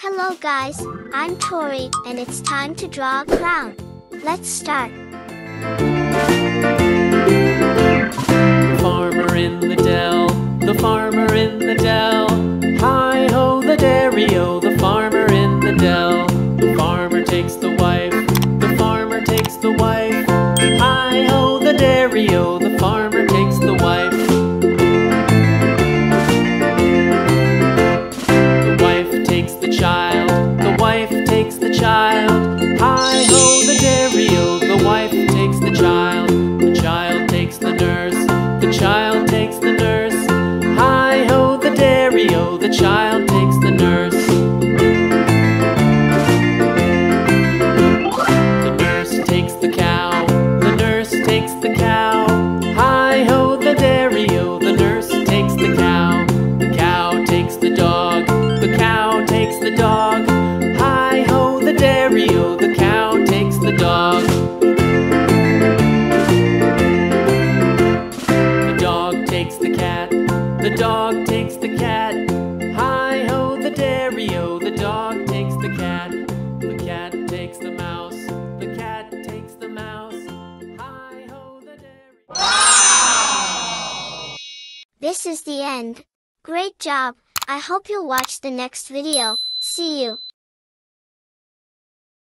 Hello guys, I'm Tori, and it's time to draw a crown. Let's start. The farmer in the dell, the farmer in the dell. Hi-ho the dairy-o, the farmer in the dell. The farmer takes the wife, the farmer takes the wife. Hi-ho the dairy-o, the farmer takes the wife. The wife takes the child, the wife takes the child. Hi-ho the dairy-o, the wife takes the child. The child takes the nurse, the child takes the nurse. Hi-ho the dairy-o, the child takes the nurse. The nurse takes the cow, the nurse takes the cow. Hi-ho the dairy-o, the nurse takes the cow. The cow takes the dog, the cow takes the dog. Hi-ho the dairy-o, the cow takes the dog. The dog takes the cat, the dog takes the cat. Hi-ho the dairy-o, the dog takes the cat. The cat takes the mouse, the cat takes the mouse. Hi-ho the dairy. This is the end. Great job. I hope you'll watch the next video. See you.